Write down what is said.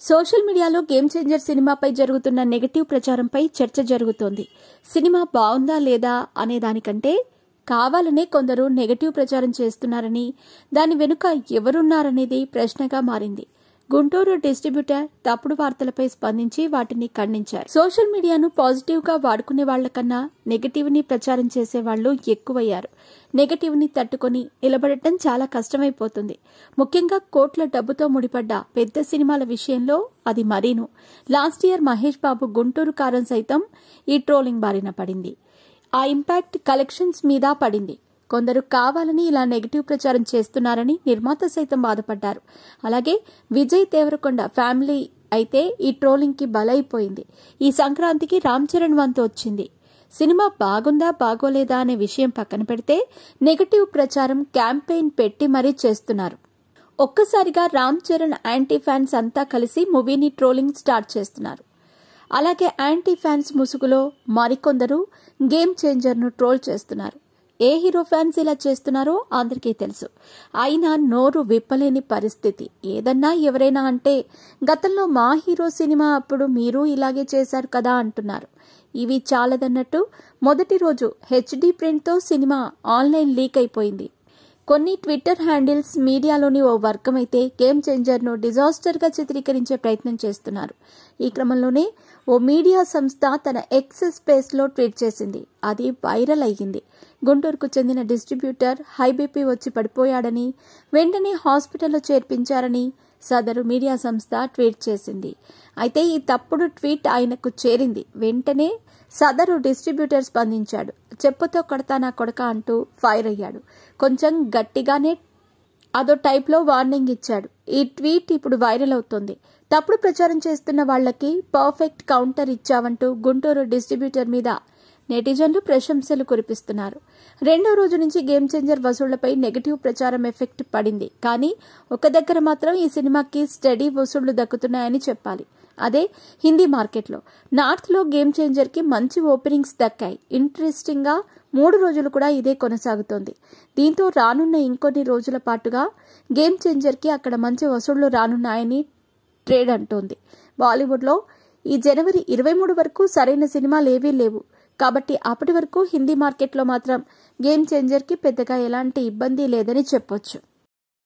Social మీడియాలో game changer సినిమాపై జరుగుతున్న నెగటివ్ ప్రచారంపై చర్చ జరుగుతోంది. సినిమా బావుందా లేదా అనే దానికంటే కావాలనే కొందరు నెగటివ్ ప్రచారం చేస్తున్నారని, దాని వెనుక ఎవరున్నారనేది ప్రశ్నగా మారింది. గుంటూరు డిస్ట్రిబ్యూటర్ తప్పుడు వార్తలపై స్పందించి వాటిని ఖండించారు. సోషల్ మీడియాను పాజిటివ్ గా వాడుకునే వాళ్లకన్నా నెగటివ్ ని ప్రచారం చేసే వాళ్లు ఎక్కువయ్యారు. నెగటివ్ ని తట్టుకొని నిలబడటం చాలా కష్టమైపోతుంది. ముఖ్యంగా కోట్ల డబ్బుతో ముడిపడ్డ పెద్ద సినిమాల విషయంలో అది మరీను. లాస్ట్ ఇయర్ మహేష్ బాబు గుంటూరు కారం సైతం ఈ ట్రోలింగ్ బారిన పడింది. ఆ ఇంపాక్ట్ కలెక్షన్స్ మీద పడింది. కొందరు కావాలని ఇలా నెగటివ్ ప్రచారం చేస్తున్నారని నిర్మాత సైతం బాధపడ్డారు. అలాగే విజయ్ దేవరకొండ ఫ్యామిలీ అయితే ఈ ట్రోలింగ్ కి బలైపోయింది. ఈ సంక్రాంతికి రామ్ చరణ్ వంతు వచ్చింది. సినిమా బాగుందా బాగోలేదా అనే విషయం పక్కన పెడితే నెగటివ్ ప్రచారం క్యాంపెయిన్ పెట్టి మరీ చేస్తున్నారు. ఒక్కసారిగా రామ్ చరణ్ యాంటీ ఫ్యాన్స్ అంతా కలిసి మూవీని ట్రోలింగ్ స్టార్ట్ చేస్తున్నారు. అలాగే యాంటీ ఫ్యాన్స్ ముసుగులో మరికొందరు గేమ్ చేంజర్ ను ట్రోల్ చేస్తున్నారు. ఏ హీరో ఫ్యాన్స్ ఇలా చేస్తున్నారో అందరికీ తెలుసు. అయినా నోరు విప్పలేని పరిస్థితి. ఏదన్నా ఎవరైనా అంటే గతంలో మా హీరో సినిమా అప్పుడు మీరు ఇలాగే చేశారు కదా అంటున్నారు. ఇవి చాలదన్నట్టు మొదటి రోజు హెచ్డీ ప్రింట్తో సినిమా ఆన్లైన్ లీక్ అయిపోయింది. కొన్ని ట్విట్టర్ హ్యాండిల్స్ మీడియాలోని ఓ వర్గం అయితే గేమ్ చేంజర్ ను డిజాస్టర్ గా చిత్రీకరించే ప్రయత్నం చేస్తున్నారు. ఈ క్రమంలోనే ఓ మీడియా సంస్థ తన ఎక్స్ స్పేస్ లో ట్వీట్ చేసింది. అది వైరల్ అయ్యింది. గుంటూరుకు చెందిన డిస్ట్రిబ్యూటర్ హై బీపీ వచ్చి పడిపోయాడని, వెంటనే హాస్పిటల్లో చేర్పించారని సదరు మీడియా సంస్థ ట్వీట్ చేసింది. అయితే ఈ తప్పుడు ట్వీట్ ఆయనకు చేరింది. వెంటనే సదరు డిస్ట్రిబ్యూటర్ స్పందించాడు. చెప్పుతో కొడతా నా కొడక అంటూ ఫైర్ అయ్యాడు. కొంచెం గట్టిగానే అదో టైప్లో వార్నింగ్ ఇచ్చాడు. ఈ ట్వీట్ ఇప్పుడు వైరల్ అవుతోంది. తప్పుడు ప్రచారం చేస్తున్న వాళ్లకి పర్ఫెక్ట్ కౌంటర్ ఇచ్చావంటూ గుంటూరు డిస్ట్రిబ్యూటర్ మీద నెటిజన్లు ప్రశంసలు కురిపిస్తున్నారు. రెండో రోజు నుంచి గేమ్ చేంజర్ వసూళ్లపై నెగటివ్ ప్రచారం ఎఫెక్ట్ పడింది. కానీ ఒక దగ్గర మాత్రం ఈ సినిమాకి స్టడీ వసూళ్లు దక్కుతున్నాయని చెప్పాలి. అదే హిందీ మార్కెట్లో. నార్త్ లో గేమ్ చేంజర్ కి మంచి ఓపెనింగ్స్ దక్కాయి. ఇంట్రెస్టింగ్ గా 3 రోజులు కూడా ఇదే కొనసాగుతోంది. దీంతో రానున్న ఇంకొన్ని రోజుల పాటుగా గేమ్ చేంజర్ కి అక్కడ మంచి వసూళ్లు రానున్నాయని ట్రేడ్ అంటోంది. బాలీవుడ్ లో ఈ జనవరి 23 వరకు సరైన సినిమాలు ఏవీ లేవు. కాబట్టి అప్పటి వరకు హిందీ మార్కెట్లో మాత్రం గేమ్ చేంజర్ కి పెద్దగా ఎలాంటి ఇబ్బంది లేదని చెప్పొచ్చు.